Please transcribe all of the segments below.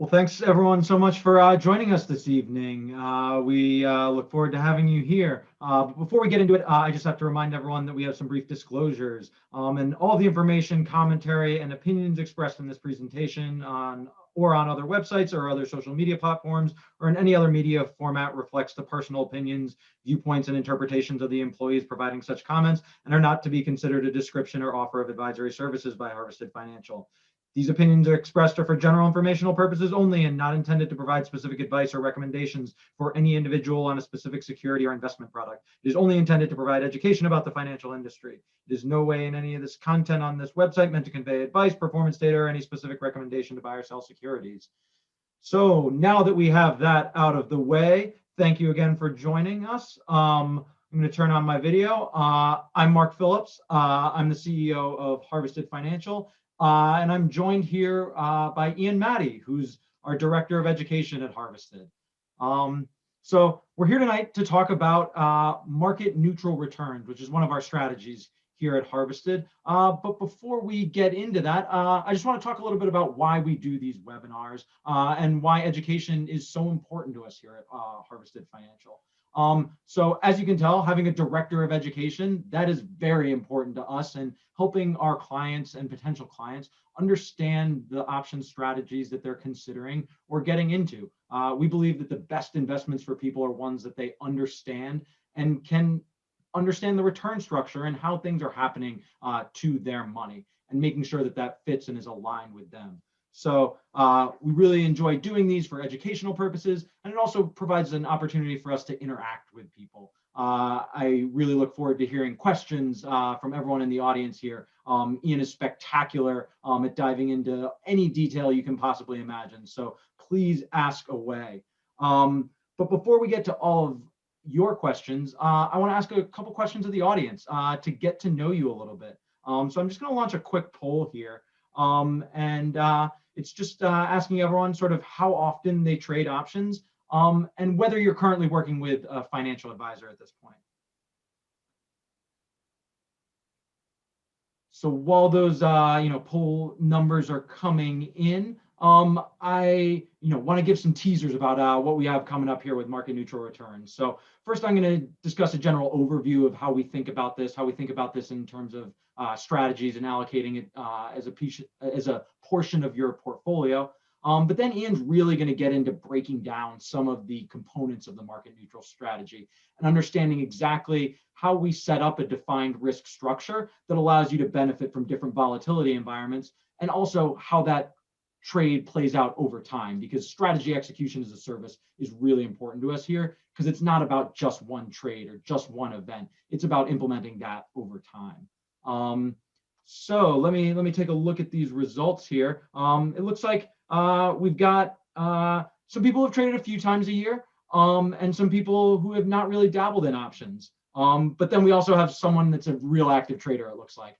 Well, thanks everyone so much for joining us this evening. We look forward to having you here. But before we get into it, I just have to remind everyone that we have some brief disclosures. And all the information, commentary, and opinions expressed in this presentation on other websites or other social media platforms or in any other media format reflects the personal opinions, viewpoints, and interpretations of the employees providing such comments and are not to be considered a description or offer of advisory services by Harvested Financial. These opinions are expressed for general informational purposes only and not intended to provide specific advice or recommendations for any individual on a specific security or investment product. It is only intended to provide education about the financial industry. It is no way in any of this content on this website meant to convey advice, performance data, or any specific recommendation to buy or sell securities. So now that we have that out of the way, thank you again for joining us. I'm going to turn on my video. I'm Mark Phillips. I'm the CEO of Harvested Financial. And I'm joined here by Matty, who's our Director of Education at Harvested. So we're here tonight to talk about market neutral returns, which is one of our strategies here at Harvested. But before we get into that, I just want to talk a little bit about why we do these webinars and why education is so important to us here at Harvested Financial. So as you can tell, having a director of education, that is very important to us and helping our clients and potential clients understand the option strategies that they're considering or getting into. We believe that the best investments for people are ones that they understand and can understand the return structure and how things are happening to their money and making sure that that fits and is aligned with them. So we really enjoy doing these for educational purposes, and it also provides an opportunity for us to interact with people. I really look forward to hearing questions from everyone in the audience here. Ian is spectacular at diving into any detail you can possibly imagine, so please ask away. But before we get to all of your questions, I want to ask a couple questions of the audience to get to know you a little bit. So I'm just going to launch a quick poll here. It's just asking everyone sort of how often they trade options and whether you're currently working with a financial advisor at this point. So while those poll numbers are coming in, I want to give some teasers about what we have coming up here with market neutral returns. So first, I'm going to discuss a general overview of how we think about this, in terms of strategies and allocating it as a portion of your portfolio. But then Ian's really going to get into breaking down some of the components of the market neutral strategy and understanding exactly how we set up a defined risk structure that allows you to benefit from different volatility environments, and also how that trade plays out over time, because strategy execution as a service is really important to us here, because it's not about just one trade or just one event. It's about implementing that over time. So let me take a look at these results here. It looks like we've got some people who have traded a few times a year, and some people who have not really dabbled in options. But then we also have someone that's a real active trader, it looks like.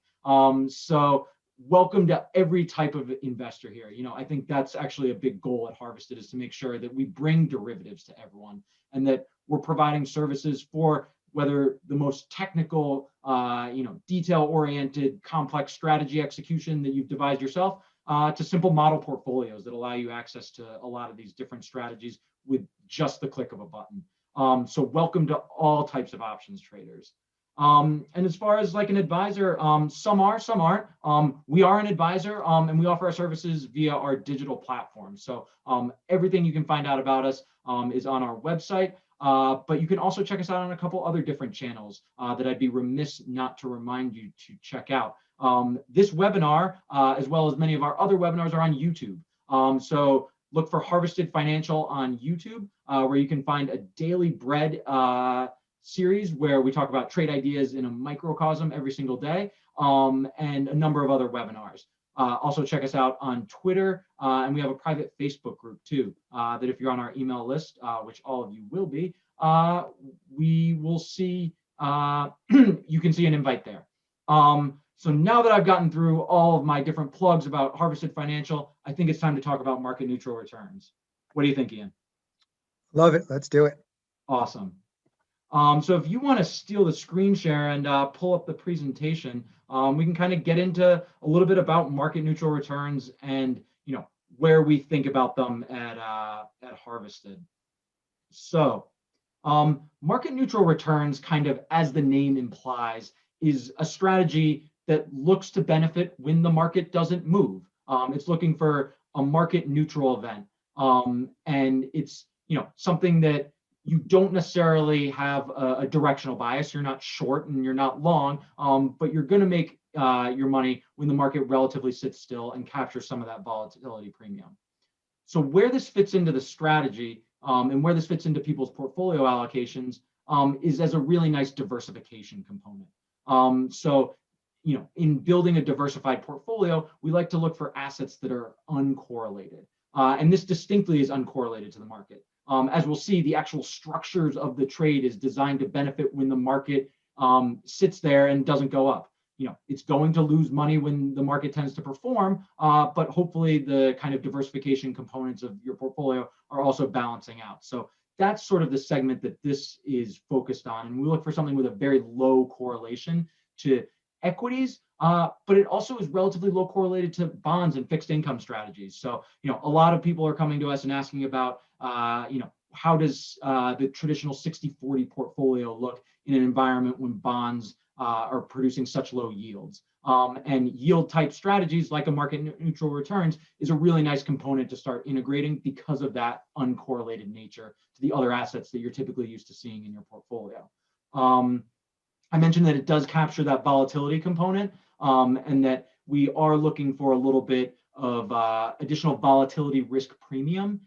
So welcome to every type of investor here. I think that's actually a big goal at Harvested, is to make sure that we bring derivatives to everyone and that we're providing services for whether the most technical, detail-oriented, complex strategy execution that you've devised yourself, to simple model portfolios that allow you access to a lot of these different strategies with just the click of a button. So welcome to all types of options traders. And as far as like an advisor, some are, some aren't. We are an advisor, and we offer our services via our digital platform. So everything you can find out about us is on our website, but you can also check us out on a couple other different channels that I'd be remiss not to remind you to check out. This webinar, as well as many of our other webinars, are on YouTube. So look for Harvested Financial on YouTube, where you can find a Daily Bread series where we talk about trade ideas in a microcosm every single day, and a number of other webinars. Also check us out on Twitter, and we have a private Facebook group too, that if you're on our email list, which all of you will be, we will see, you can see an invite there. So now that I've gotten through all of my different plugs about Harvested Financial, I think it's time to talk about market neutral returns. What do you think, Ian? Love it. Let's do it. Awesome. So if you want to steal the screen share and pull up the presentation, we can kind of get into a little bit about market neutral returns and where we think about them at Harvested. So market neutral returns, kind of as the name implies, is a strategy that looks to benefit when the market doesn't move. It's looking for a market neutral event. And it's something that you don't necessarily have a directional bias. You're not short and you're not long, but you're going to make your money when the market relatively sits still and capture some of that volatility premium. So where this fits into the strategy and where this fits into people's portfolio allocations is as a really nice diversification component. So, in building a diversified portfolio, we like to look for assets that are uncorrelated. And this distinctly is uncorrelated to the market. As we'll see, the actual structures of the trade is designed to benefit when the market sits there and doesn't go up. It's going to lose money when the market tends to perform, but hopefully the kind of diversification components of your portfolio are also balancing out. So that's sort of the segment that this is focused on. And we look for something with a very low correlation to equities, but it also is relatively low correlated to bonds and fixed income strategies. So, a lot of people are coming to us and asking about, how does the traditional 60-40 portfolio look in an environment when bonds are producing such low yields? And yield type strategies like a market neutral returns is a really nice component to start integrating because of that uncorrelated nature to the other assets that you're typically used to seeing in your portfolio. I mentioned that it does capture that volatility component, and that we are looking for a little bit of additional volatility risk premium,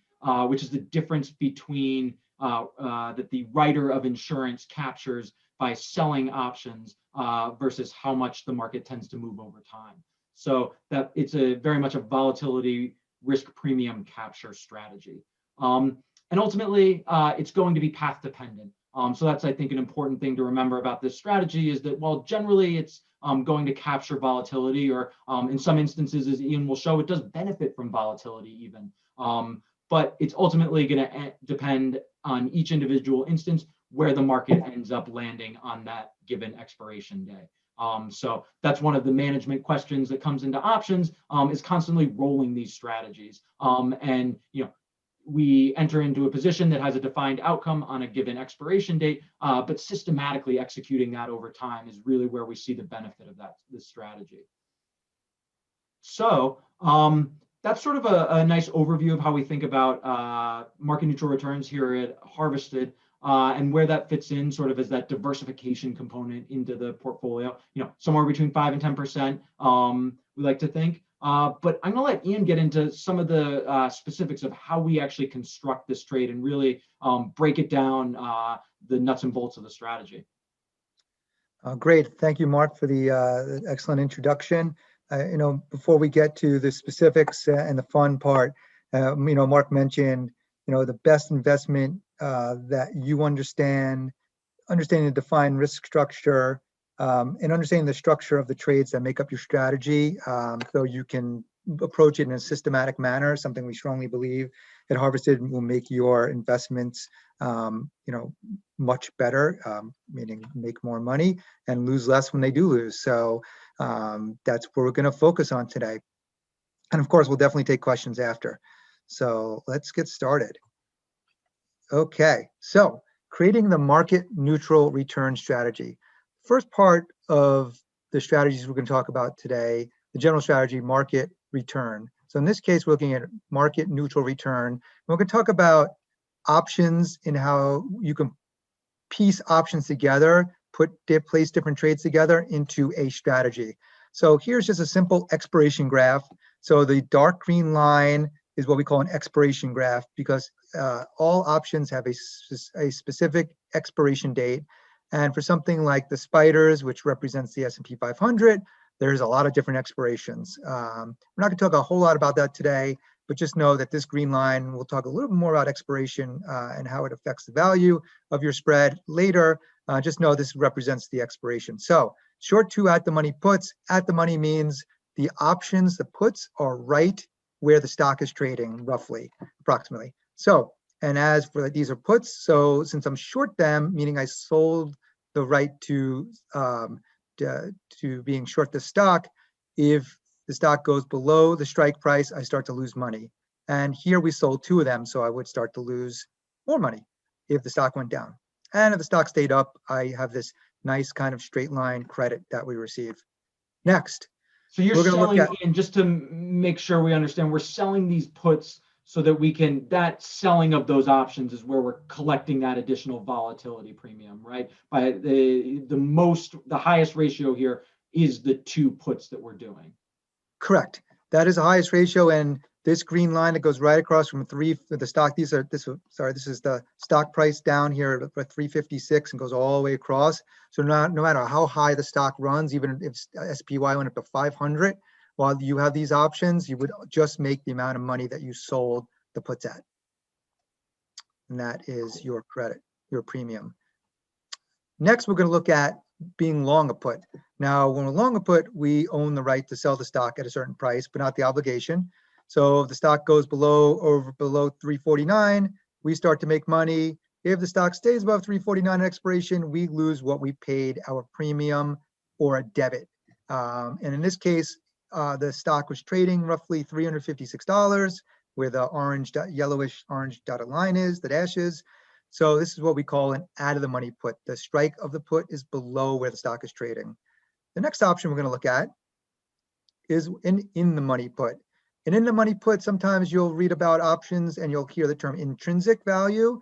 which is the difference between that the writer of insurance captures by selling options versus how much the market tends to move over time. So that it's very much a volatility risk premium capture strategy. And ultimately, it's going to be path dependent. So that's, I think, an important thing to remember about this strategy is that while generally it's going to capture volatility, or in some instances, as Ian will show, it does benefit from volatility even. But it's ultimately going to depend on each individual instance where the market ends up landing on that given expiration day. So that's one of the management questions that comes into options, is constantly rolling these strategies. And we enter into a position that has a defined outcome on a given expiration date, but systematically executing that over time is really where we see the benefit of this strategy. So that's sort of a nice overview of how we think about market neutral returns here at Harvested, and where that fits in sort of as that diversification component into the portfolio, somewhere between 5 and 10%, we like to think. But I'm gonna let Ian get into some of the specifics of how we actually construct this trade and really break it down, the nuts and bolts of the strategy. Great. Thank you, Mark, for the excellent introduction. Before we get to the specifics and the fun part, Mark mentioned, the best investment that you understanding the defined risk structure, and understanding the structure of the trades that make up your strategy, so you can approach it in a systematic manner, something we strongly believe at Harvested will make your investments much better, meaning make more money and lose less when they do lose. So that's what we're going to focus on today. And of course, we'll definitely take questions after. So let's get started. Okay, so creating the market neutral return strategy. First part of the strategies we're going to talk about today, the general strategy, market return. So in this case, we're looking at market neutral return. We're going to talk about options and how you can piece options together, place different trades together into a strategy. So here's just a simple expiration graph. So the dark green line is what we call an expiration graph, because all options have a specific expiration date. And for something like the spiders, which represents the S&P 500, there's a lot of different expirations. We're not going to talk a whole lot about that today, but just know that this green line, we'll talk a little bit more about expiration and how it affects the value of your spread later. Just know this represents the expiration. So short 2 at the money puts. At the money means the options, the puts are right where the stock is trading, roughly, approximately. So, and as for these are puts, so since I'm short them, meaning I sold the right to being short the stock, if the stock goes below the strike price, I start to lose money. And here we sold 2 of them, so I would start to lose more money if the stock went down. And if the stock stayed up, I have this nice kind of straight line credit that we receive. Next, So you're we're going to look selling at, in, just to make sure we understand, we're selling these puts so that we can, that selling of those options is where we're collecting that additional volatility premium, right? By the highest ratio here is the 2 puts that we're doing. correct. That is the highest ratio, and this green line that goes right across from the stock, this is the stock price down here at 356 and goes all the way across. So no matter how high the stock runs, even if SPY went up to 500, while you have these options, you would just make the amount of money that you sold the puts at. And that is your credit, your premium. Next, we're going to look at being long a put. Now, when we're long a put, we own the right to sell the stock at a certain price, but not the obligation. So if the stock goes below 349, we start to make money. If the stock stays above 349 at expiration, we lose what we paid, our premium or a debit. And in this case, the stock was trading roughly $356, where the yellowish orange dotted line is, the dash is. So this is what we call an out of the money put. The strike of the put is below where the stock is trading. The next option we're going to look at is in the money put. And in the money put, sometimes you'll read about options and you'll hear the term intrinsic value.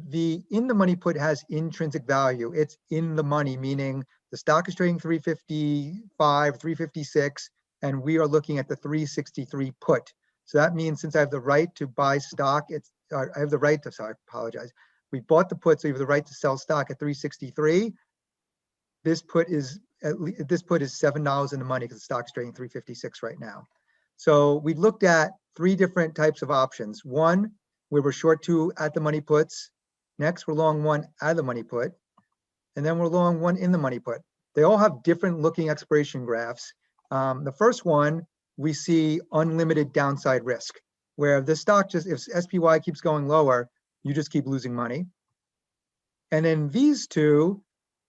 The in the money put has intrinsic value. It's in the money, meaning the stock is trading 355, 356, and we are looking at the 363 put. So that means since I have the right to buy stock, I have the right to, sorry, I apologize. We bought the put, so you have the right to sell stock at 363. This put is $7 in the money because the stock's trading 356 right now. So we looked at 3 different types of options. One, where we're short 2 at the money puts. Next, we're long 1 out of the money put. And then we're long 1 in the money put. They all have different looking expiration graphs. The first one, we see unlimited downside risk, where the stock if SPY keeps going lower, you just keep losing money. And then these 2,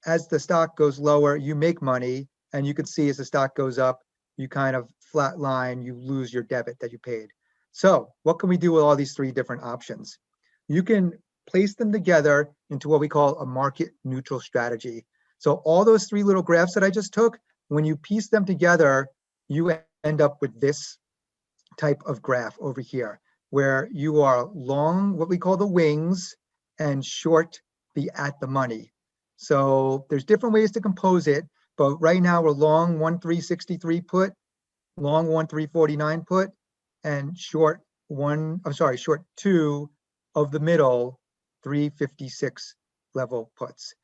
as the stock goes lower, you make money. And you can see as the stock goes up, you kind of flat line, you lose your debit that you paid. So what can we do with all these 3 different options? You can place them together into what we call a market neutral strategy. So all those 3 little graphs that I just took, when you piece them together, you end up with this type of graph over here, where you are long what we call the wings and short the at the money. So there's different ways to compose it, but right now we're long 1 363 put, long 1 349 put, and short 2 of the middle 356 level puts.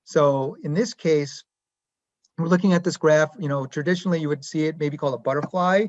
So in this case, we're looking at this graph, traditionally you would see it maybe called a butterfly.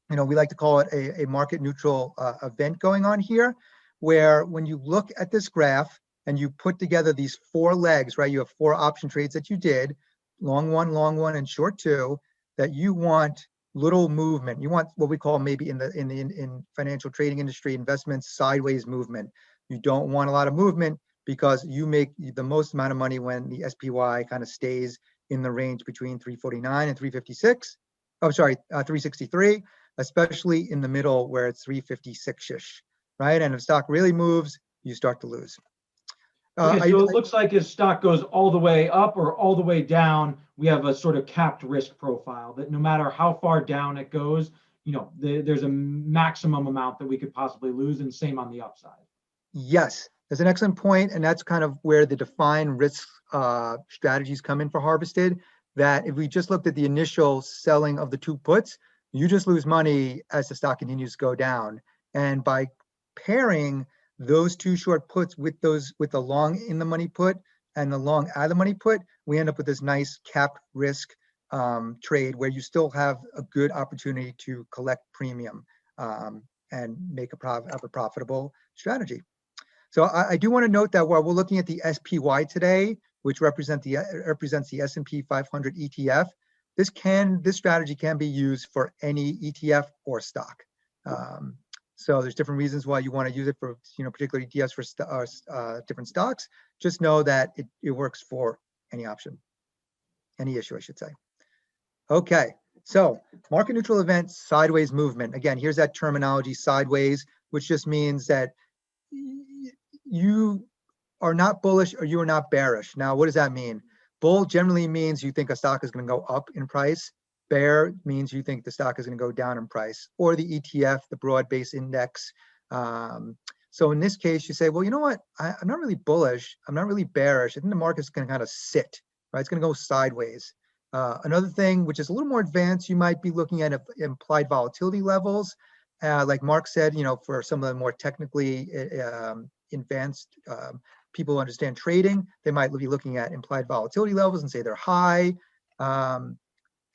We like to call it a market neutral event going on here, where when you look at this graph and you put together these 4 legs, right? You have 4 option trades that you did, long 1, and short 2, that you want little movement. You want what we call maybe in financial trading industry investments, sideways movement. You don't want a lot of movement because you make the most amount of money when the SPY kind of stays in the range between 349 and 356. 363, especially in the middle where it's 356-ish, right? And if stock really moves, you start to lose. Okay, so it looks like if stock goes all the way up or all the way down, we have a sort of capped risk profile that no matter how far down it goes, there's a maximum amount that we could possibly lose, and same on the upside. Yes, that's an excellent point, and that's kind of where the defined risk strategies come in for Harvested, that if we just looked at the initial selling of the 2 puts, you just lose money as the stock continues to go down. And by pairing those 2 short puts with the long in the money put and the long out of the money put, we end up with this nice capped risk trade where you still have a good opportunity to collect premium and make a profitable strategy. So I do want to note that while we're looking at the SPY today, which represents the S&P 500 ETF, this strategy can be used for any ETF or stock. So there's different reasons why you want to use it for, particular ETFs for different stocks. Just know that it works for any option, any issue, I should say. Okay, So market neutral event, sideways movement. Again, here's that terminology, sideways, which just means that you are not bullish or you are not bearish. Now, what does that mean? Bull generally means you think a stock is going to go up in price. Bear means you think the stock is going to go down in price, or the ETF, the broad-based index. So in this case, you say, well, you know what? I'm not really bullish. I'm not really bearish. I think the market's going to kind of sit, right? It's going to go sideways. Another thing, which is a little more advanced, you might be looking at implied volatility levels. Like Mark said, you know, for some of the more technically advanced people who understand trading, they might be looking at implied volatility levels and say they're high.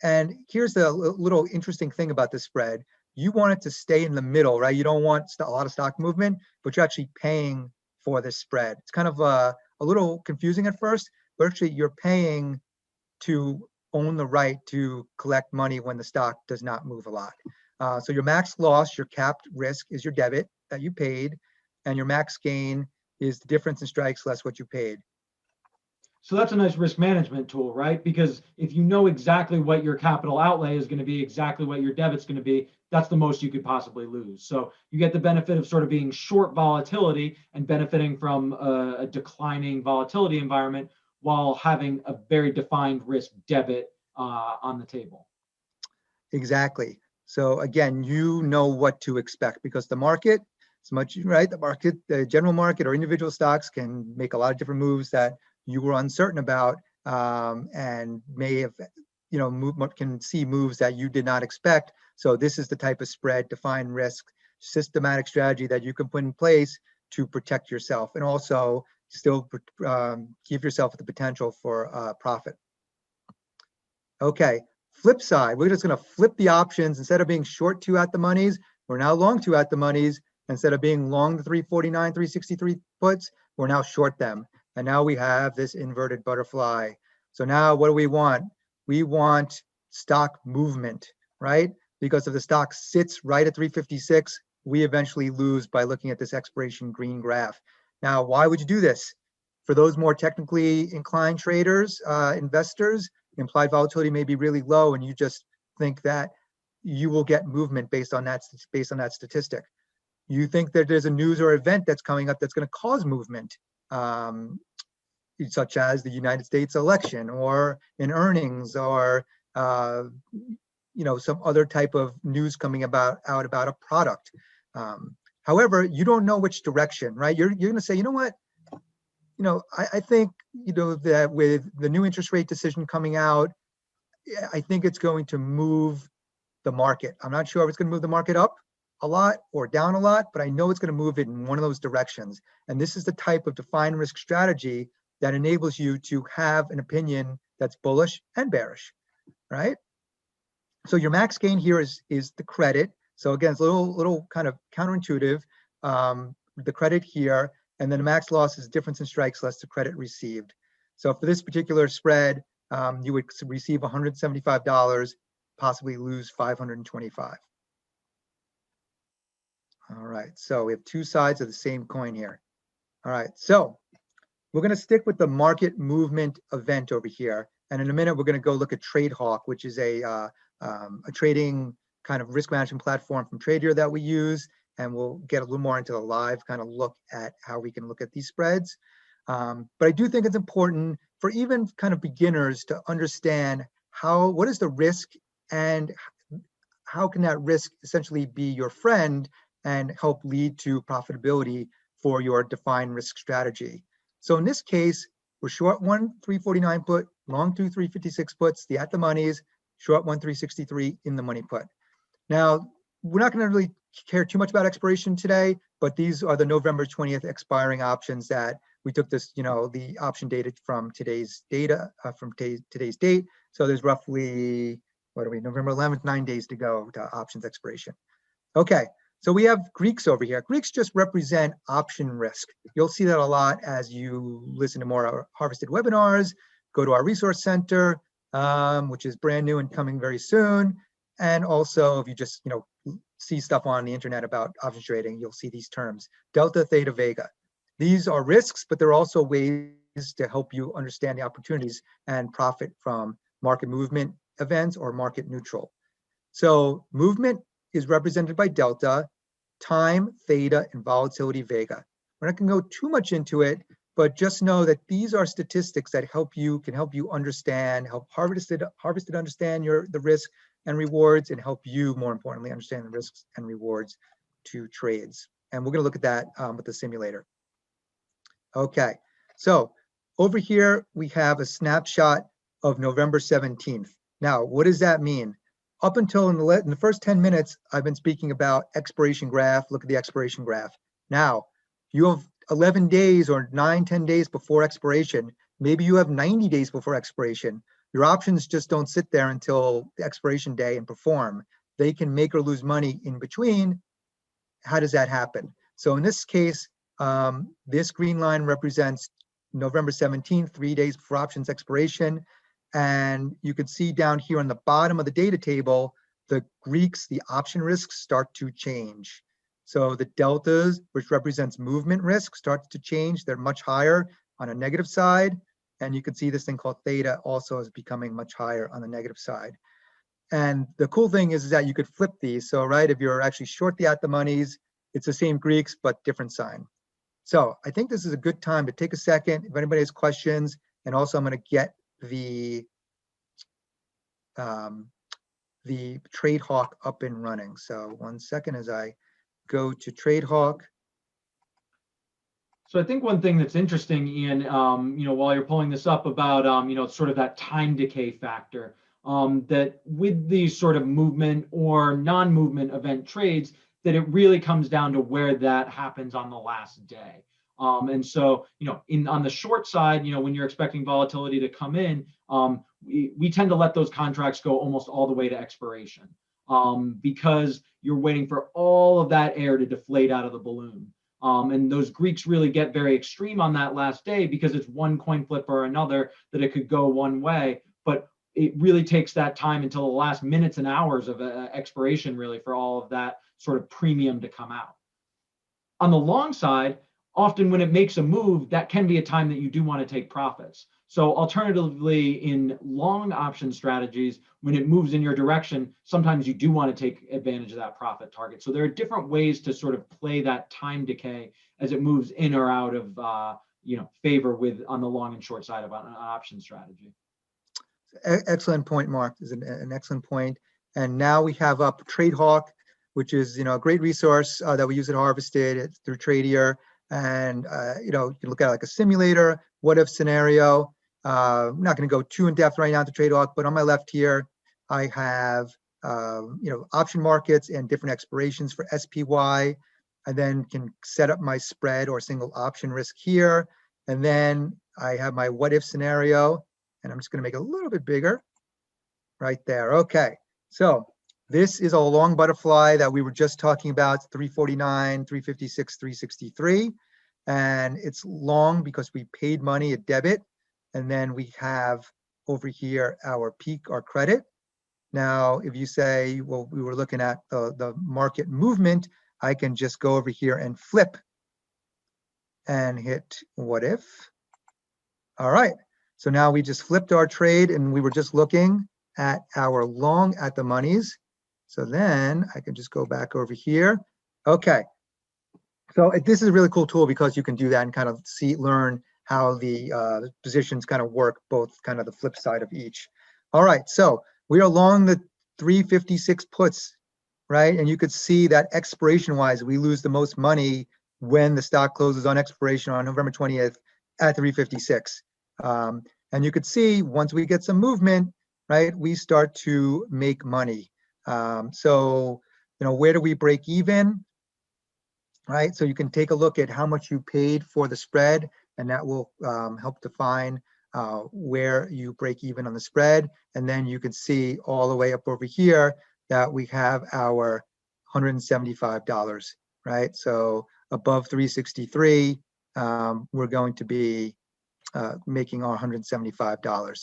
And here's the little interesting thing about this spread. You want it to stay in the middle, right? You don't want a lot of stock movement, but you're actually paying for this spread. It's kind of a little confusing at first, but actually you're paying to own the right to collect money when the stock does not move a lot. So your max loss, your capped risk is your debit that you paid, and your max gain is the difference in strikes less what you paid. So that's a nice risk management tool, right? Because if you know exactly what your capital outlay is going to be, exactly what your debit's going to be, that's the most you could possibly lose. So you get the benefit of sort of being short volatility and benefiting from a declining volatility environment while having a very defined risk debit on the table. Exactly. So again, you know what to expect because the market, as much, right? The market, the general market or individual stocks can make a lot of different moves that you were uncertain about and may have, you know, can see moves that you did not expect. So this is the type of spread, defined risk, systematic strategy that you can put in place to protect yourself and also still give yourself the potential for profit. Okay, flip side, we're just going to flip the options. Instead of being short two at the monies, we're now long two at the monies. Instead of being long the 349, 363 puts, we're now short them. And now we have this inverted butterfly. So now what do we want? We want stock movement, right? Because if the stock sits right at 356, we eventually lose by looking at this expiration green graph. Now, why would you do this? For those more technically inclined traders, investors, implied volatility may be really low and you just think that you will get movement based on that statistic. You think that there's a news or event that's coming up that's going to cause movement, such as the United States election or in earnings or you know, some other type of news coming out about a product. However, you don't know which direction, right? You're going to say, you know what? You know, I think, you know, that with the new interest rate decision coming out, I think it's going to move the market. I'm not sure if it's going to move the market up a lot or down a lot, but I know it's going to move it in one of those directions. And this is the type of defined risk strategy that enables you to have an opinion that's bullish and bearish, right? So your max gain here is the credit. So again, it's a little kind of counterintuitive. The credit here, and then the max loss is difference in strikes less the credit received. So for this particular spread, you would receive $175, possibly lose $525. All right, so we have two sides of the same coin here. All right, so we're going to stick with the market movement event over here. And in a minute, we're going to go look at TradeHawk, which is a trading kind of risk management platform from Trader that we use. And we'll get a little more into the live kind of look at how we can look at these spreads. But I do think it's important for even kind of beginners to understand what is the risk and how can that risk essentially be your friend and help lead to profitability for your defined risk strategy. So in this case, we're short one 349 put, long two 356 puts, the at the monies, short one 363 in the money put. Now, we're not going to really care too much about expiration today, but these are the November 20th expiring options that we took this, you know, the option data from today's data, from today's date. So there's roughly, what are we, November 11th, 9 days to go to options expiration. Okay, so we have Greeks over here. Greeks just represent option risk. You'll see that a lot as you listen to more Harvested webinars, go to our resource center, which is brand new and coming very soon. And also, if you just, you know, see stuff on the internet about options trading, you'll see these terms, delta, theta, vega. These are risks, but they're also ways to help you understand the opportunities and profit from market movement events or market neutral. So movement is represented by delta, time, theta, and volatility, vega. We're not going to go too much into it, but just know that these are statistics that can help you understand, help harvested understand the risk and rewards, and help you, more importantly, understand the risks and rewards to trades. And we're going to look at that with the simulator. Okay, so over here we have a snapshot of November 17th. Now, what does that mean? Up until in the first 10 minutes, I've been speaking about expiration graph. Look at the expiration graph. Now, you have 11 days or 9, 10 days before expiration. Maybe you have 90 days before expiration. Your options just don't sit there until the expiration day and perform. They can make or lose money in between. How does that happen? So in this case, this green line represents November 17th, 3 days before options expiration. And you can see down here on the bottom of the data table, the Greeks, the option risks start to change. So the deltas, which represents movement risk, starts to change. They're much higher on a negative side. And you can see this thing called theta also is becoming much higher on the negative side. And the cool thing is that you could flip these. So, right, if you're actually short the at the monies, it's the same Greeks, but different sign. So I think this is a good time to take a second. If anybody has questions, and also I'm going to get the TradeHawk up and running. So 1 second as I go to TradeHawk. So I think one thing that's interesting, Ian, while you're pulling this up about, sort of that time decay factor, that with these sort of movement or non-movement event trades, that it really comes down to where that happens on the last day. And so, on the short side, when you're expecting volatility to come in, we tend to let those contracts go almost all the way to expiration, because you're waiting for all of that air to deflate out of the balloon. And those Greeks really get very extreme on that last day because it's one coin flip or another that it could go one way. But it really takes that time until the last minutes and hours of expiration, really, for all of that sort of premium to come out. On the long side, often when it makes a move, that can be a time that you do want to take profits. So alternatively, in long option strategies, when it moves in your direction, sometimes you do want to take advantage of that profit target. So there are different ways to sort of play that time decay as it moves in or out of favor with on the long and short side of an option strategy. Excellent point, Mark. Is an excellent point. And now we have up TradeHawk, which is a great resource that we use at Harvested. It's through Tradier, and you can look at like a simulator, what if scenario. I'm not going to go too in depth right now to TradeHawk, but on my left here, I have option markets and different expirations for SPY. I then can set up my spread or single option risk here, and then I have my what if scenario. And I'm just going to make it a little bit bigger right there. Okay, so this is a long butterfly that we were just talking about, 349, 356, 363. And it's long because we paid money at debit. And then we have over here our peak, our credit. Now, if you say, well, we were looking at the market movement, I can just go over here and flip and hit what if. All right. So now we just flipped our trade and we were just looking at our long at the monies. So then I can just go back over here. Okay. So this is a really cool tool because you can do that and kind of learn how the positions kind of work, both kind of the flip side of each. All right. So we are long the 356 puts, right? And you could see that expiration wise, we lose the most money when the stock closes on expiration on November 20th at 356. And you could see once we get some movement, right, we start to make money. So, where do we break even, right? So you can take a look at how much you paid for the spread, and that will help define where you break even on the spread. And then you can see all the way up over here that we have our $175, right? So above 363, we're going to be making our $175.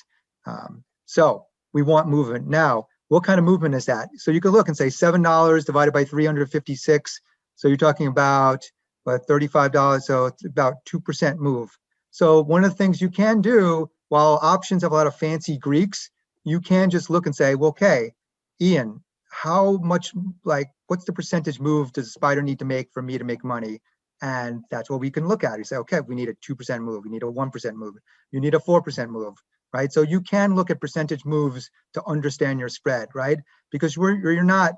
So we want movement. Now, what kind of movement is that? So you can look and say $7 divided by 356. So you're talking about $35. So it's about 2% move. So one of the things you can do, while options have a lot of fancy Greeks, you can just look and say, well, okay, Ian, how much, like, what's the percentage move does the spider need to make for me to make money? And that's what we can look at. You say, okay, we need a 2% move, we need a 1% move, you need a 4% move, right? So you can look at percentage moves to understand your spread, right? Because you're not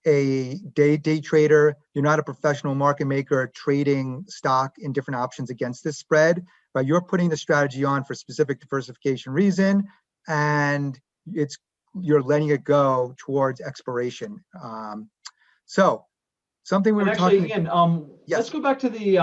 a day trader, you're not a professional market maker trading stock in different options against this spread, right? You're putting the strategy on for specific diversification reason, and you're letting it go towards expiration. So something we And were actually, talking. Ian, let's Yes. go back to the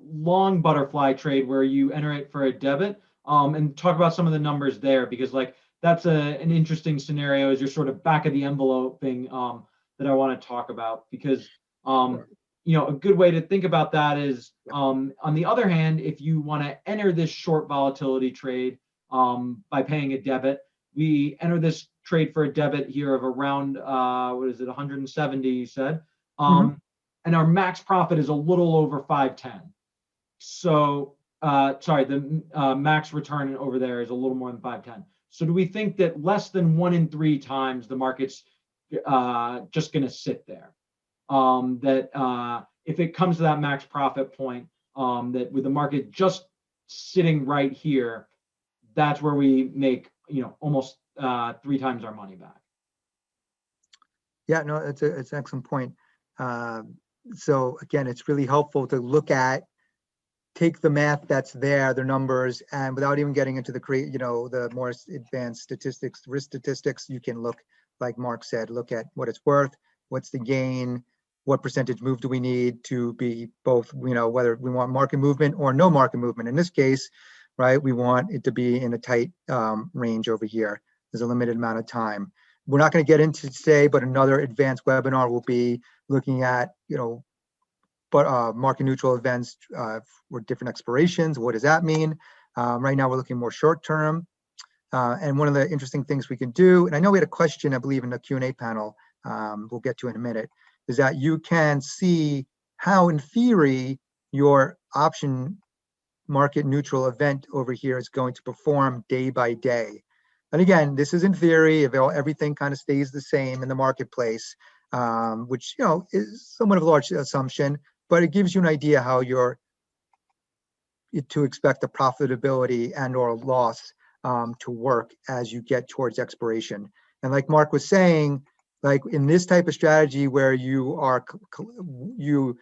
long butterfly trade where you enter it for a debit, and talk about some of the numbers there, because like that's an interesting scenario as you're sort of back of the envelope thing, that I want to talk about, because Sure. a good way to think about that is, on the other hand, if you want to enter this short volatility trade, by paying a debit, we enter this trade for a debit here of around, what is it, 170, you said. Mhm. And our max profit is a little over 510. So, sorry, the max return over there is a little more than 510. So do we think that less than 1 in 3 times the market's just going to sit there? That if it comes to that max profit point, that with the market just sitting right here, that's where we make, almost 3 times our money back. Yeah, no, it's an excellent point. So again, it's really helpful to take the math that's there, the numbers, and without even getting into the more advanced statistics, risk statistics, you can look, like Mark said, look at what it's worth, what's the gain, what percentage move do we need to be both, whether we want market movement or no market movement. In this case, right, we want it to be in a tight range over here. There's a limited amount of time. We're not going to get into today, but another advanced webinar will be looking at, market neutral events for different expirations. What does that mean? Right now, we're looking more short term. And one of the interesting things we can do, and I know we had a question, I believe, in the Q&A panel, we'll get to in a minute, is that you can see how, in theory, your option market neutral event over here is going to perform day by day. And again, this is in theory, if everything kind of stays the same in the marketplace, which is somewhat of a large assumption, but it gives you an idea how to expect the profitability and or loss to work as you get towards expiration. And like Mark was saying, like in this type of strategy where you do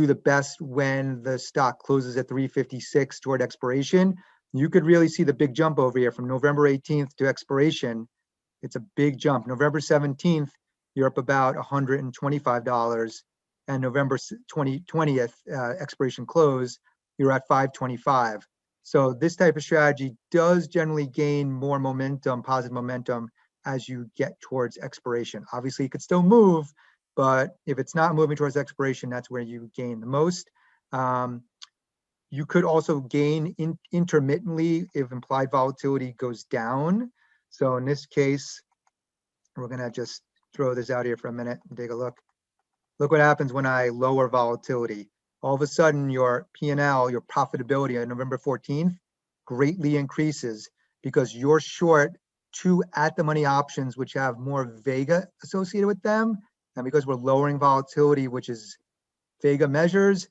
the best when the stock closes at 356 toward expiration, you could really see the big jump over here from November 18th to expiration. It's a big jump. November 17th, you're up about $125, and November 20th, expiration close, you're at 525. So this type of strategy does generally gain more momentum, positive momentum, as you get towards expiration. Obviously, it could still move, but if it's not moving towards expiration, that's where you gain the most. You could also gain intermittently if implied volatility goes down. So in this case, we're going to just throw this out here for a minute and take a look. Look what happens when I lower volatility. All of a sudden, your P&L, your profitability on November 14th greatly increases because you're short 2 at-the-money options, which have more Vega associated with them. And because we're lowering volatility, which is Vega measures,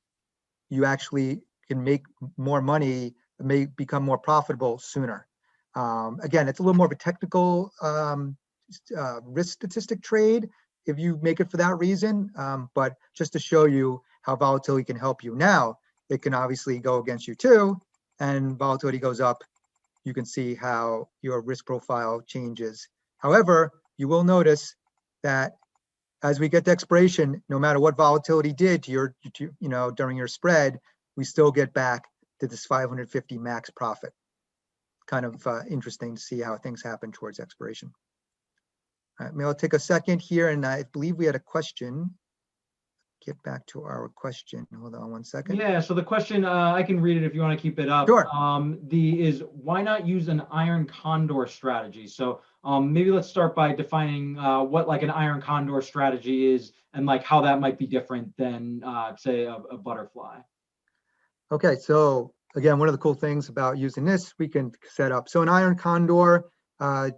you actually can make more money, may become more profitable sooner. Again, it's a little more of a technical risk statistic trade if you make it for that reason, but just to show you how volatility can help you. Now, it can obviously go against you too, and volatility goes up, you can see how your risk profile changes. However, you will notice that as we get to expiration, no matter what volatility did to during your spread, we still get back to this 550 max profit. Kind of interesting to see how things happen towards expiration. All right, maybe I'll take a second here, and I believe we had a question. Get back to our question. Hold on one second. Yeah, so the question, I can read it if you want to keep it up. Sure. Is why not use an iron condor strategy? So maybe let's start by defining what like an iron condor strategy is and like how that might be different than say a butterfly. Okay, so again, one of the cool things about using this, we can set up. So an iron condor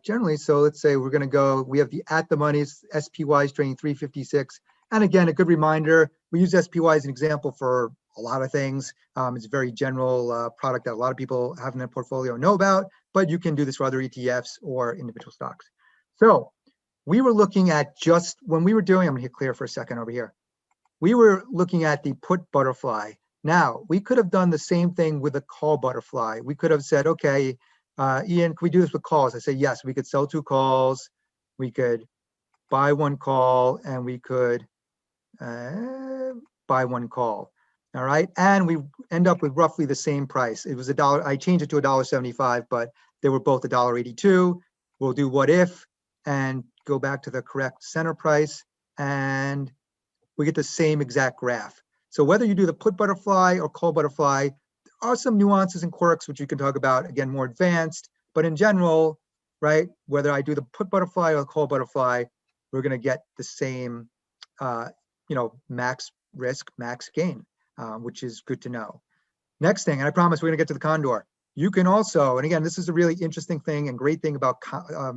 generally, so let's say we're going to go, we have the at the money, SPY is trading 356. And again, a good reminder, we use SPY as an example for a lot of things. It's a very general product that a lot of people have in their portfolio know about, but you can do this for other ETFs or individual stocks. So we were looking at just when we were doing, I'm going to hit clear for a second over here. We were looking at the put butterfly. Now, we could have done the same thing with a call butterfly. We could have said, okay, Ian, can we do this with calls? I say, yes, we could sell 2 calls. We could buy 1 call, and we could buy 1 call. All right. And we end up with roughly the same price. It was $1. I changed it to $1.75, but they were both $1.82. We'll do what if and go back to the correct center price, and we get the same exact graph. So whether you do the put butterfly or call butterfly, there are some nuances and quirks which we can talk about, again, more advanced, but in general, right, whether I do the put butterfly or the call butterfly, we're going to get the same, max risk, max gain, which is good to know. Next thing, and I promise we're going to get to the condor. You can also, and again, this is a really interesting thing and great thing about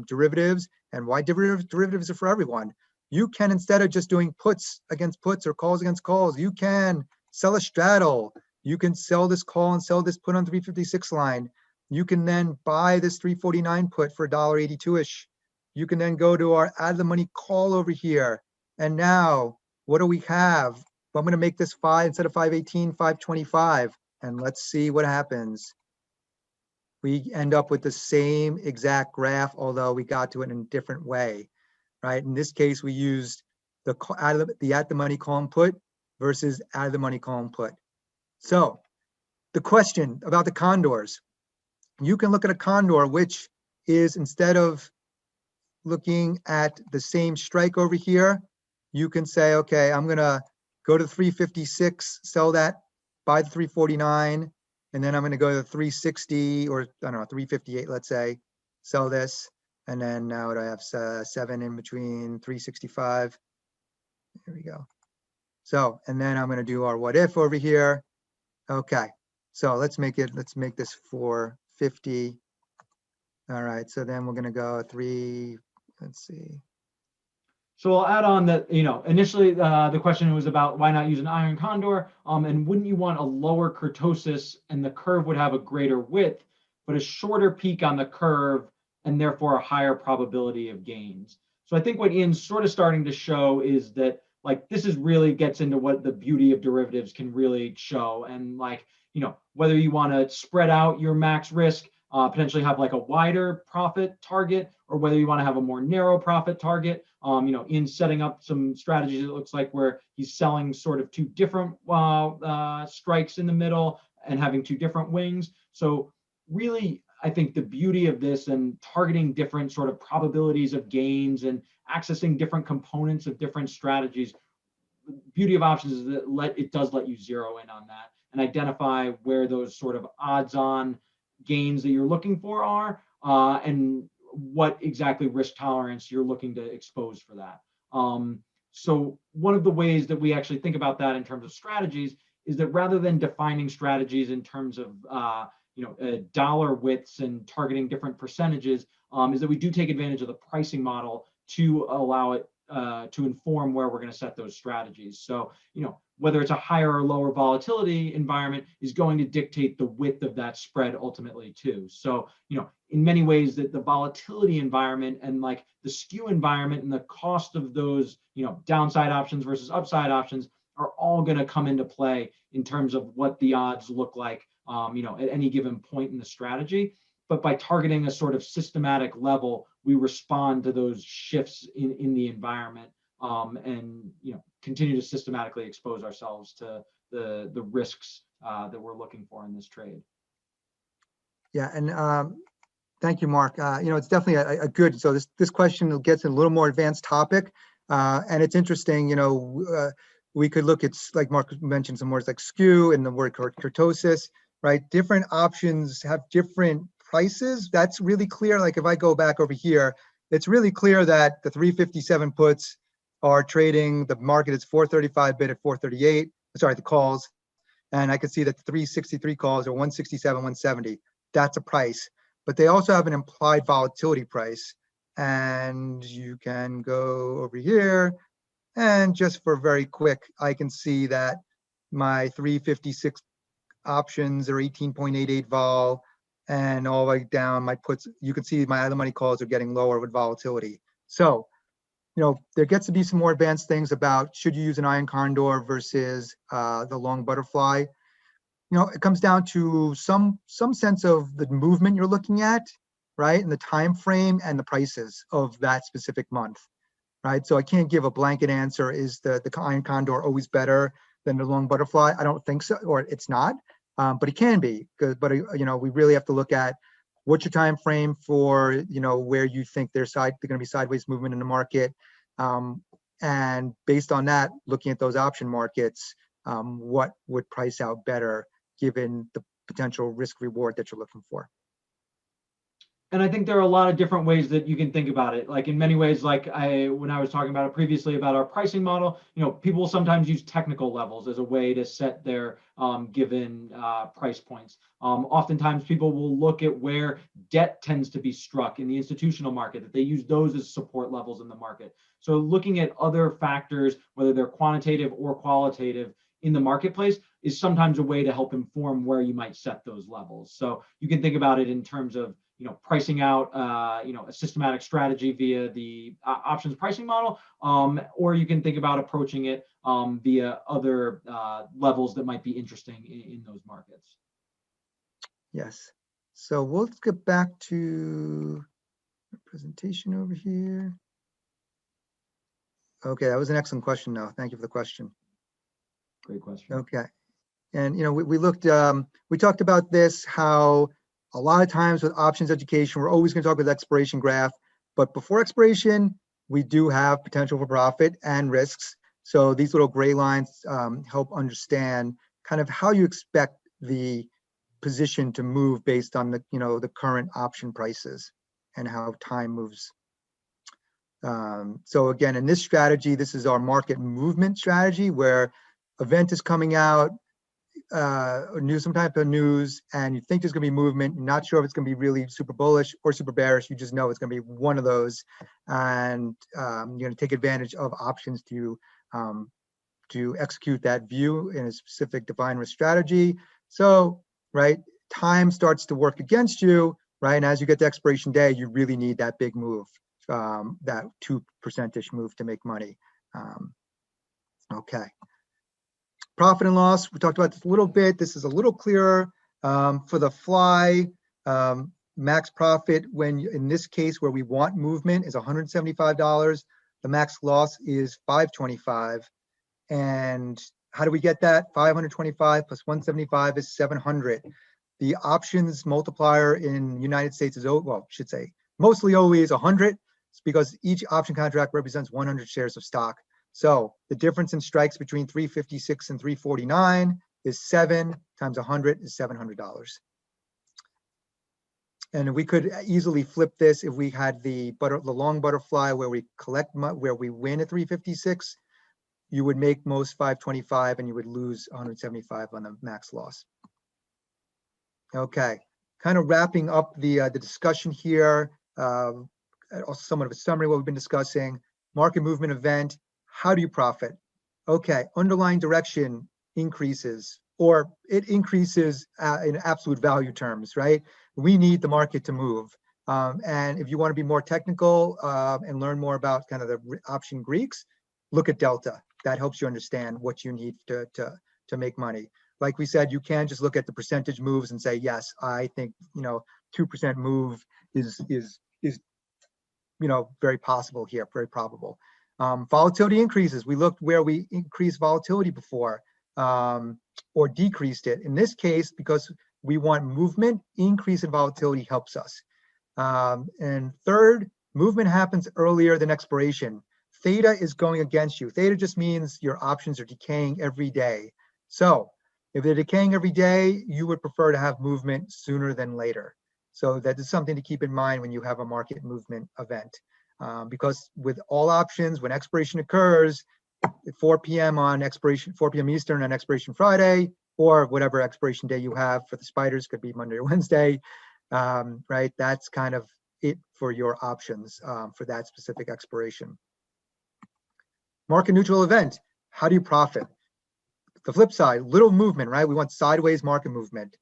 derivatives and why derivatives are for everyone. You can, instead of just doing puts against puts or calls against calls, you can sell a straddle. You can sell this call and sell this put on 356 line. You can then buy this 349 put for $1.82-ish. You can then go to our add the money call over here. And now, what do we have? Well, I'm going to make this 5 instead of 518, 525. And let's see what happens. We end up with the same exact graph, although we got to it in a different way, right? In this case, we used the at the money call and put versus add the money call and put. So the question about the condors, you can look at a condor, which is, instead of looking at the same strike over here, you can say, okay, I'm going to go to 356, sell that, buy the 349, and then I'm going to go to the 360 or I don't know, 358, let's say, sell this. And then now what do I have? 7 in between 365. Here we go. So, and then I'm going to do our what if over here. Okay. So let's make this 450. All right. So then we're going to go let's see. So I'll add on that, initially the question was about why not use an iron condor, and wouldn't you want a lower kurtosis and the curve would have a greater width, but a shorter peak on the curve and therefore a higher probability of gains. So I think what Ian's sort of starting to show is that this is really gets into what the beauty of derivatives can really show. And whether you want to spread out your max risk, potentially have a wider profit target, or whether you want to have a more narrow profit target. In setting up some strategies, it looks like where he's selling sort of 2 different strikes in the middle and having 2 different wings. So really, I think the beauty of this and targeting different sort of probabilities of gains and accessing different components of different strategies, the beauty of options is that it does let you zero in on that and identify where those sort of odds-on gains that you're looking for are, and what exactly risk tolerance you're looking to expose for that. So one of the ways that we actually think about that in terms of strategies is that rather than defining strategies in terms of dollar widths and targeting different percentages, is that we do take advantage of the pricing model to allow it to inform where we're going to set those strategies. So whether it's a higher or lower volatility environment is going to dictate the width of that spread ultimately too. So in many ways, that the volatility environment and the skew environment and the cost of those downside options versus upside options are all going to come into play in terms of what the odds look like at any given point in the strategy. But by targeting a sort of systematic level, we respond to those shifts in the environment, and continue to systematically expose ourselves to the risks that we're looking for in this trade. Yeah, and thank you, Mark. It's definitely a good. So this question gets a little more advanced topic, and it's interesting. We could look at, like Mark mentioned, some words like skew and the word kurtosis, right? Different options have different prices. That's really clear. Like if I go back over here, it's really clear that the 357 puts are trading, the market is 435 bid at 438, sorry, the calls. And I can see that the 363 calls are 167, 170. That's a price. but they also have an implied volatility price. And you can go over here, and just for very quick, I can see that my 356 options are 18.88 vol, and all the way down my puts, you can see my other money calls are getting lower with volatility. So, there gets to be some more advanced things about should you use an iron condor versus the long butterfly. It comes down to some sense of the movement you're looking at, right? And the time frame and the prices of that specific month, right? So I can't give a blanket answer. Is the iron condor always better than the long butterfly? I don't think so, or it's not, but it can be. But we really have to look at what's your time frame for where you think they're going to be sideways movement in the market, and based on that, looking at those option markets, what would price out better given the potential risk reward that you're looking for. And I think there are a lot of different ways that you can think about it. Like in many ways, like when I was talking about it previously about our pricing model, people will sometimes use technical levels as a way to set their given price points. Oftentimes people will look at where debt tends to be struck in the institutional market, that they use those as support levels in the market. So looking at other factors, whether they're quantitative or qualitative in the marketplace, is sometimes a way to help inform where you might set those levels. So you can think about it in terms of pricing out, a systematic strategy via the options pricing model, or you can think about approaching it via other levels that might be interesting in those markets. Yes. So we'll get back to the presentation over here. Okay, that was an excellent question, though. Thank you for the question. Great question. Okay. And, we looked, we talked about this, how a lot of times with options education, we're always going to talk about the expiration graph, but before expiration, we do have potential for profit and risks. So these little gray lines help understand kind of how you expect the position to move based on the current option prices and how time moves. So again, in this strategy, this is our market movement strategy where event is coming out, some type of news, and you think there's going to be movement. You're not sure if it's going to be really super bullish or super bearish. You just know it's going to be one of those, and you're going to take advantage of options to execute that view in a specific defined risk strategy. So, right, time starts to work against you, right, and as you get to expiration day, you really need that big move, that 2% move to make money. Okay. Profit and loss, we talked about this a little bit. This is a little clearer for the fly. Max profit, in this case where we want movement, is $175. The max loss is $525. And how do we get that? 525 plus 175 is 700. The options multiplier in the United States is, mostly always 100. It's because each option contract represents 100 shares of stock. So the difference in strikes between 356 and 349 is 7 times 100 is $700. And we could easily flip this if we had the long butterfly where we where we win at 356. You would make most 525 and you would lose 175 on the max loss. Okay, kind of wrapping up the discussion here. Also somewhat of a summary of what we've been discussing. Market movement event. How do you profit? Okay, underlying direction increases, or it increases in absolute value terms, right? We need the market to move. And if you want to be more technical and learn more about kind of the option Greeks, look at delta. That helps you understand what you need to make money. Like we said, you can't just look at the percentage moves and say, yes, I think 2% move is very possible here, very probable. Volatility increases. We looked where we increased volatility before or decreased it. In this case, because we want movement, increase in volatility helps us. And third, movement happens earlier than expiration. Theta is going against you. Theta just means your options are decaying every day. So if they're decaying every day, you would prefer to have movement sooner than later. So that is something to keep in mind when you have a market movement event. Because with all options, when expiration occurs, at 4 p.m. on expiration, 4 p.m. Eastern on expiration Friday, or whatever expiration day you have for the spiders, could be Monday or Wednesday, right? That's kind of it for your options for that specific expiration. Market neutral event, how do you profit? The flip side, little movement, right? We want sideways market movement.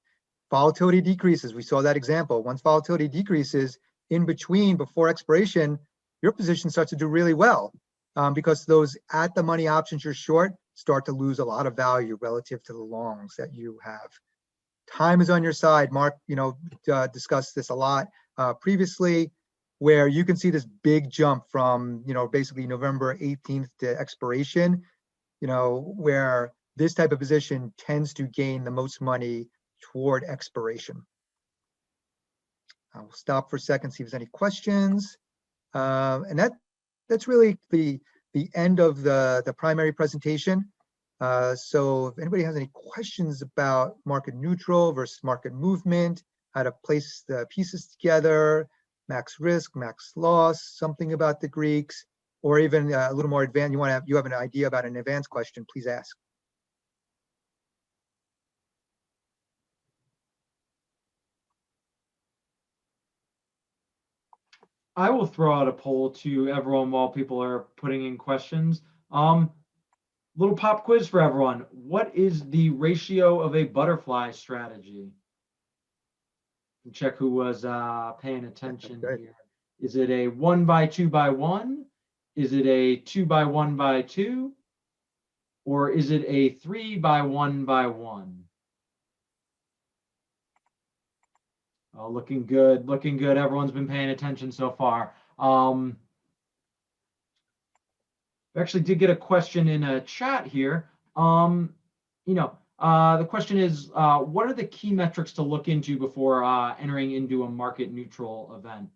Volatility decreases, we saw that example. Once volatility decreases in between, before expiration, your position starts to do really well because those at the money options you're short start to lose a lot of value relative to the longs that you have. Time is on your side. Mark, discussed this a lot previously, where you can see this big jump from, basically November 18th to expiration, where this type of position tends to gain the most money toward expiration. I will stop for a second, see if there's any questions. And that's really the end of the primary presentation. So if anybody has any questions about market neutral versus market movement, how to place the pieces together, max risk, max loss, something about the Greeks, or even a little more advanced, you have an idea about an advanced question, please ask. I will throw out a poll to everyone while people are putting in questions. Little pop quiz for everyone. What is the ratio of a butterfly strategy? Check who was paying attention here. Is it a 1 by 2 by 1? Is it a 2 by 1 by 2? Or is it a 3 by 1 by 1? Oh, looking good, looking good. Everyone's been paying attention so far. We actually did get a question in a chat here. The question is, what are the key metrics to look into before entering into a market neutral event?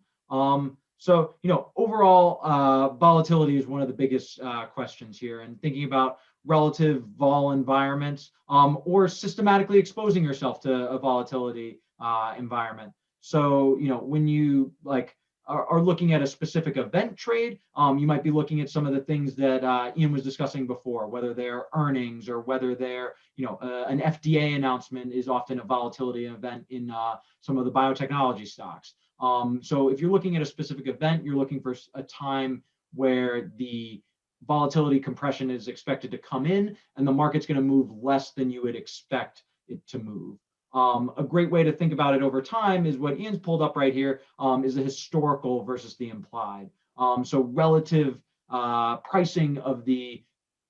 Overall, volatility is one of the biggest questions here, and thinking about relative vol environments or systematically exposing yourself to a volatility environment. So, when you are looking at a specific event trade, you might be looking at some of the things that Ian was discussing before, whether they're earnings or whether they're, an FDA announcement is often a volatility event in some of the biotechnology stocks. So if you're looking at a specific event, you're looking for a time where the volatility compression is expected to come in and the market's going to move less than you would expect it to move. A great way to think about it over time is what Ian's pulled up right here, is the historical versus the implied. So relative pricing of the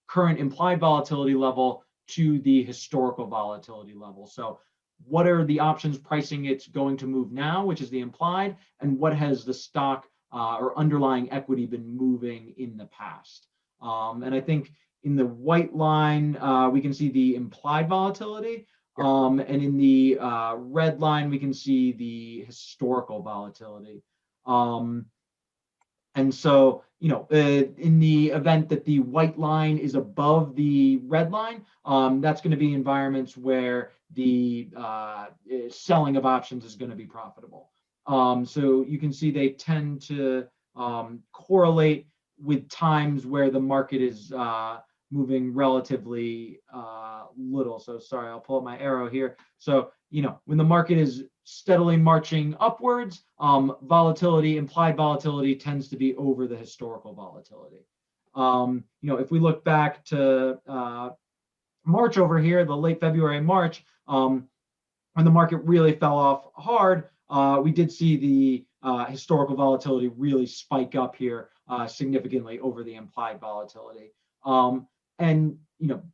current implied volatility level to the historical volatility level. So what are the options pricing it's going to move now, which is the implied, and what has the stock or underlying equity been moving in the past? And I think in the white line, we can see the implied volatility. And in the red line, we can see the historical volatility. And so, in the event that the white line is above the red line, that's going to be environments where the selling of options is going to be profitable. So you can see they tend to correlate with times where the market is moving relatively little. So sorry, I'll pull up my arrow here. So, when the market is steadily marching upwards, implied volatility tends to be over the historical volatility. If we look back to March over here, the late February, March, when the market really fell off hard, we did see the historical volatility really spike up here significantly over the implied volatility. And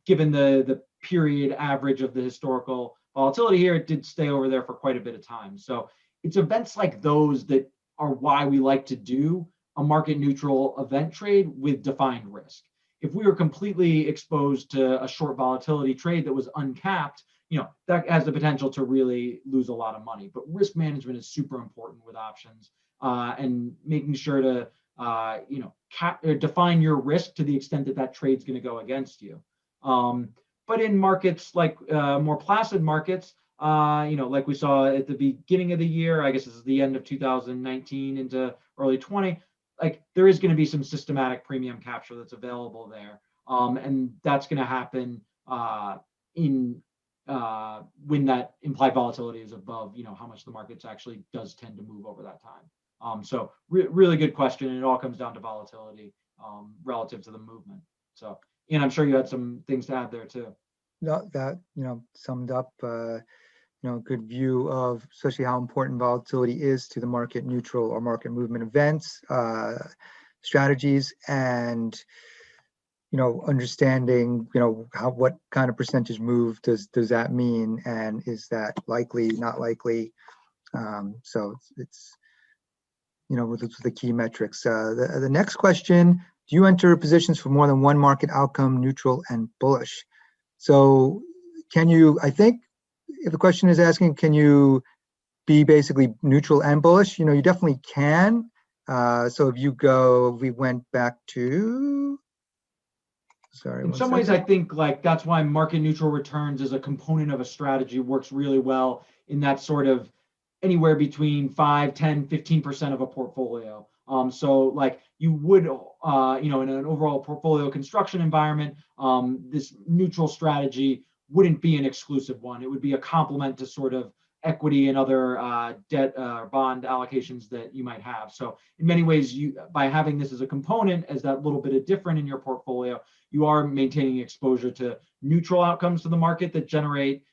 given the period average of the historical volatility here, it did stay over there for quite a bit of time. So it's events like those that are why we like to do a market neutral event trade with defined risk. If we were completely exposed to a short volatility trade that was uncapped, that has the potential to really lose a lot of money. But risk management is super important with options, and making sure to define your risk to the extent that that trade's going to go against you. But in markets like more placid markets, like we saw at the beginning of the year, I guess this is the end of 2019 into early 20, there is going to be some systematic premium capture that's available there. And that's going to happen in when that implied volatility is above, how much the markets actually does tend to move over that time. So really good question, and it all comes down to volatility relative to the movement. So, Ian, I'm sure you had some things to add there too. No, that, summed up, good view of especially how important volatility is to the market neutral or market movement events, strategies, and understanding, what kind of percentage move does that mean, and is that likely, not likely? So it's with the key metrics. The next question: do you enter positions for more than one market outcome, neutral and bullish? So can you? I think if the question is asking, can you be basically neutral and bullish? You definitely can. So if we went back to. Sorry. In some ways, I think that's why market neutral returns as a component of a strategy works really well in that sort of anywhere between 5, 10, 15% of a portfolio. So you would, in an overall portfolio construction environment, this neutral strategy wouldn't be an exclusive one. It would be a complement to sort of equity and other debt bond allocations that you might have. So in many ways, by having this as a component, as that little bit of different in your portfolio, you are maintaining exposure to neutral outcomes to the market that generate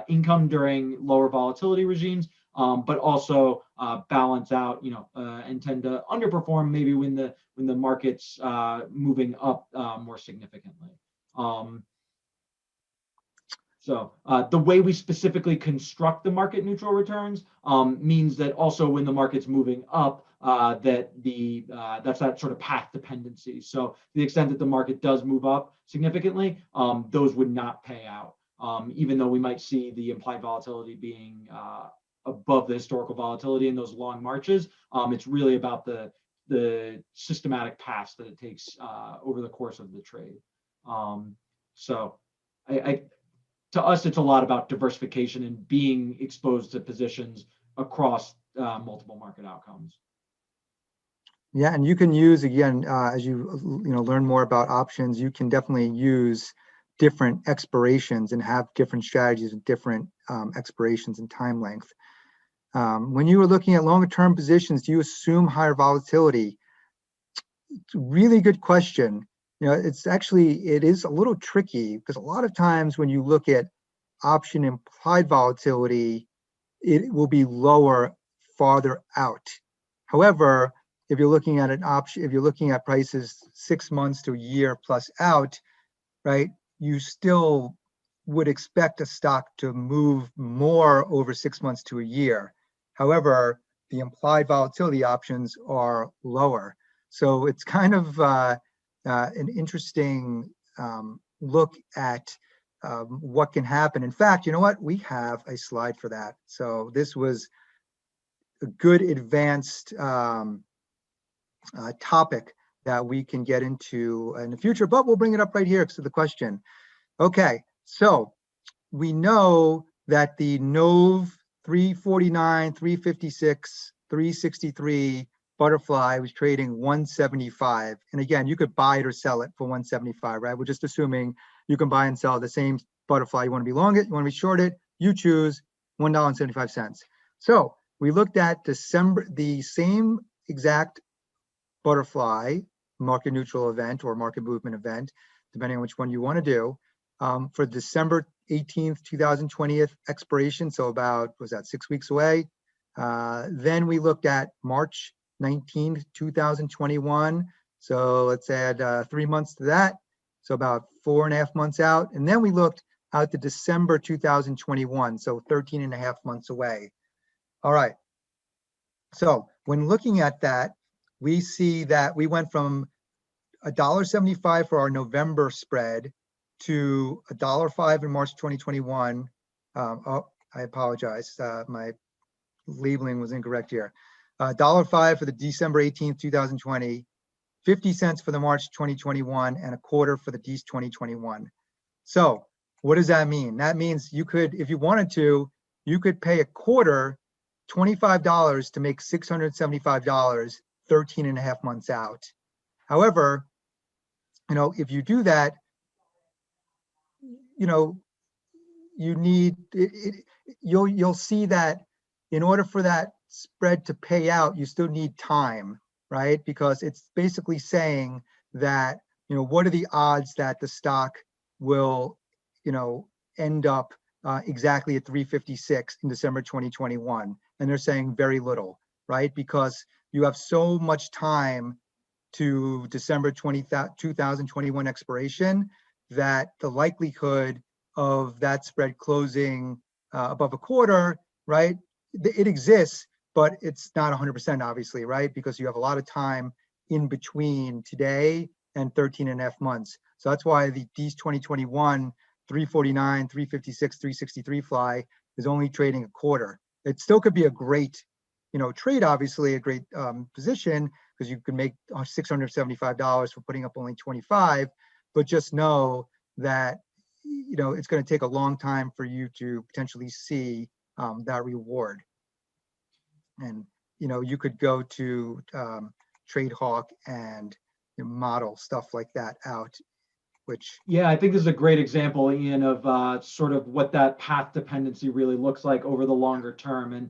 income during lower volatility regimes, but also balance out, and tend to underperform maybe when the market's moving up more significantly. So the way we specifically construct the market neutral returns means that also when the market's moving up, that's that sort of path dependency. So to the extent that the market does move up significantly, those would not pay out, even though we might see the implied volatility being above the historical volatility in those long marches. It's really about the systematic paths that it takes over the course of the trade. So to us, it's a lot about diversification and being exposed to positions across multiple market outcomes. Yeah, and you can use, again, as you learn more about options, you can definitely use different expirations and have different strategies with different expirations and time length. When you were looking at longer term positions, do you assume higher volatility? It's a really good question. It is a little tricky because a lot of times when you look at option implied volatility, it will be lower farther out. However, if you're looking at an option, if you're looking at prices 6 months to a year plus out, right, you still would expect a stock to move more over 6 months to a year. However, the implied volatility options are lower. So it's kind of an interesting look at what can happen. In fact, you know what? We have a slide for that. So this was a good advanced topic that we can get into in the future, but we'll bring it up right here to the question. Okay, so we know that the NOV 349, 356, 363 butterfly was trading 175. And again, you could buy it or sell it for 175, right? We're just assuming you can buy and sell the same butterfly. You want to be long it, you want to be short it, you choose $1.75. So we looked at December, the same exact butterfly market neutral event or market movement event, depending on which one you want to do, for December 18th, 2020 expiration. So about, was that 6 weeks away? Then we looked at March 19th, 2021. So let's add 3 months to that. So about 4.5 months out. And then we looked out to December 2021. So 13.5 months away. All right. So when looking at that, we see that we went from $1.75 for our November spread to $1.05 in March 2021. Oh, I apologize. My labeling was incorrect here. $1.05 for the December 18th, 2020, 50 cents for the March 2021, and a quarter for the Dec 2021. So what does that mean? That means you could, if you wanted to, you could pay a quarter, $25 to make $675, 13.5 months out. However, if you do that, you need, you'll see that in order for that spread to pay out, you still need time, right? Because it's basically saying that, what are the odds that the stock will, end up exactly at 356 in December 2021? And they're saying very little, right? Because you have so much time to December 2021 expiration that the likelihood of that spread closing above a quarter, right? It exists, but it's not 100% obviously, right? Because you have a lot of time in between today and 13 and a half months. So that's why these 2021 349, 356, 363 fly is only trading a quarter. It still could be a great, trade, obviously a great position, because you can make $675 for putting up only 25, but just know that, it's going to take a long time for you to potentially see that reward. And, you could go to TradeHawk and model stuff like that out, which. Yeah, I think this is a great example, Ian, of sort of what that path dependency really looks like over the longer term. And,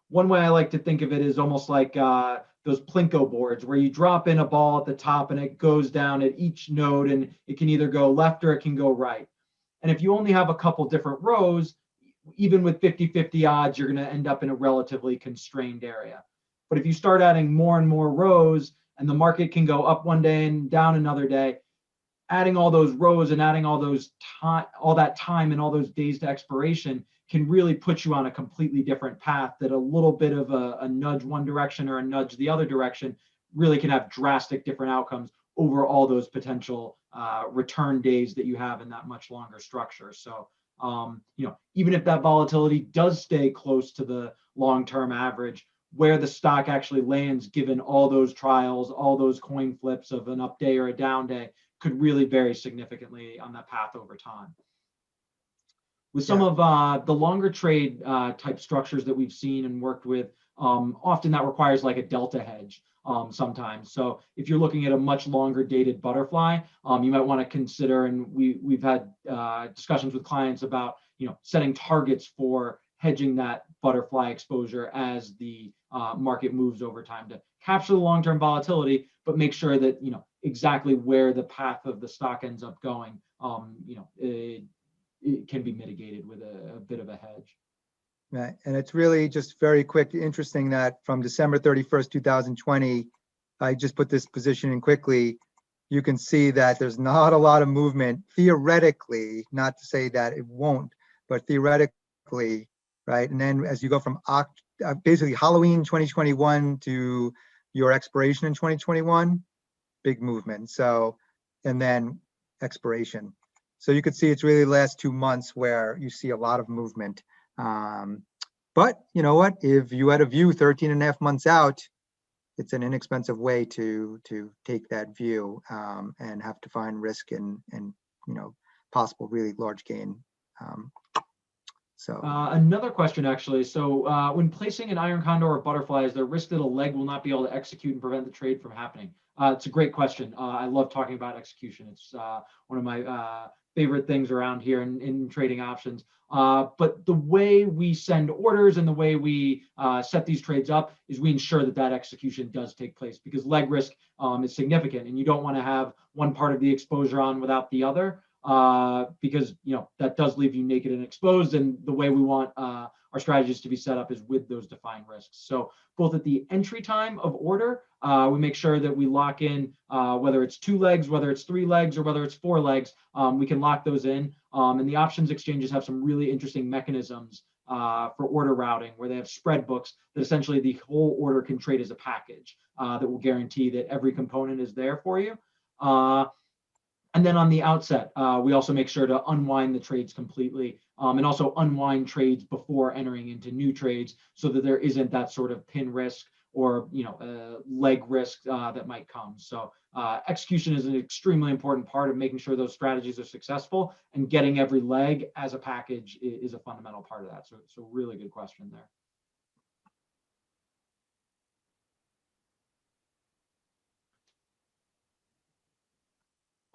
one way I like to think of it is almost like those Plinko boards where you drop in a ball at the top and it goes down at each node, and it can either go left or it can go right. And if you only have a couple different rows, even with 50-50 odds, you're going to end up in a relatively constrained area. But if you start adding more and more rows, and the market can go up one day and down another day, adding all those rows and adding all that time and all those days to expiration can really put you on a completely different path, that a little bit of a nudge one direction or a nudge the other direction really can have drastic different outcomes over all those potential return days that you have in that much longer structure. So, even if that volatility does stay close to the long-term average, where the stock actually lands, given all those trials, all those coin flips of an up day or a down day, could really vary significantly on that path over time. With some of the longer trade type structures that we've seen and worked with, often that requires like a delta hedge sometimes. So if you're looking at a much longer dated butterfly, you might want to consider, and we've had discussions with clients about, setting targets for hedging that butterfly exposure as the market moves over time to capture the long-term volatility, but make sure that, exactly where the path of the stock ends up going, it can be mitigated with a bit of a hedge. Right. And it's really just very quick, interesting that from December 31st, 2020, I just put this position in quickly. You can see that there's not a lot of movement theoretically, not to say that it won't, but theoretically, right? And then as you go from basically Halloween 2021 to your expiration in 2021, big movement. So, and then expiration. So you could see it's really the last 2 months where you see a lot of movement. But you know what, if you had a view 13 and a half months out, it's an inexpensive way to take that view and have to find risk and possible really large gain. Another question actually. So when placing an iron condor or butterfly, is there risk that a leg will not be able to execute and prevent the trade from happening? It's a great question. I love talking about execution. It's one of my favorite things around here in trading options. But the way we send orders and the way we set these trades up is we ensure that execution does take place, because leg risk is significant, and you don't want to have one part of the exposure on without the other, because that does leave you naked and exposed. And the way we want our strategies to be set up is with those defined risks. So both at the entry time of order, we make sure that we lock in whether it's 2 legs, whether it's 3 legs, or whether it's 4 legs. We can lock those in. And the options exchanges have some really interesting mechanisms for order routing, where they have spread books that essentially the whole order can trade as a package that will guarantee that every component is there for you. And then on the outset, we also make sure to unwind the trades completely, and also unwind trades before entering into new trades, so that there isn't that sort of pin risk or leg risk that might come. So execution is an extremely important part of making sure those strategies are successful, and getting every leg as a package is a fundamental part of that. So really good question there.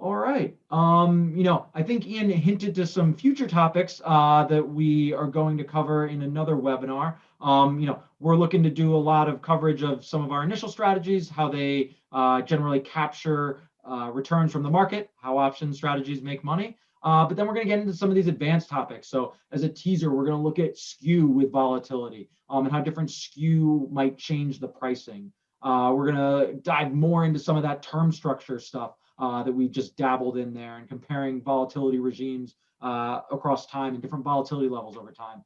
All right. I think Ian hinted to some future topics that we are going to cover in another webinar. We're looking to do a lot of coverage of some of our initial strategies, how they generally capture returns from the market, how option strategies make money. But then we're going to get into some of these advanced topics. So as a teaser, we're going to look at skew with volatility and how different skew might change the pricing. We're going to dive more into some of that term structure stuff that we just dabbled in there, and comparing volatility regimes across time and different volatility levels over time.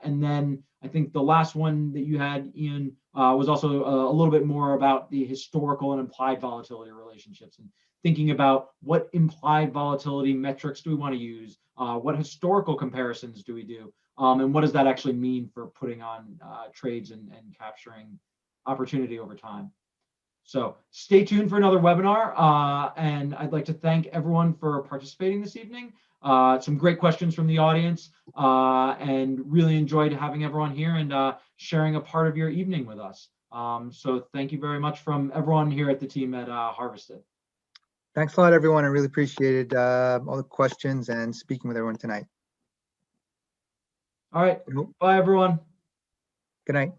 And then I think the last one that you had, Ian, was also a little bit more about the historical and implied volatility relationships, and thinking about what implied volatility metrics do we want to use, what historical comparisons do we do, and what does that actually mean for putting on trades and capturing opportunity over time. So stay tuned for another webinar, and I'd like to thank everyone for participating this evening. Some great questions from the audience, and really enjoyed having everyone here and sharing a part of your evening with us. So thank you very much from everyone here at the team at Harvested. Thanks a lot, everyone. I really appreciated all the questions and speaking with everyone tonight. All right. Bye, everyone. Good night.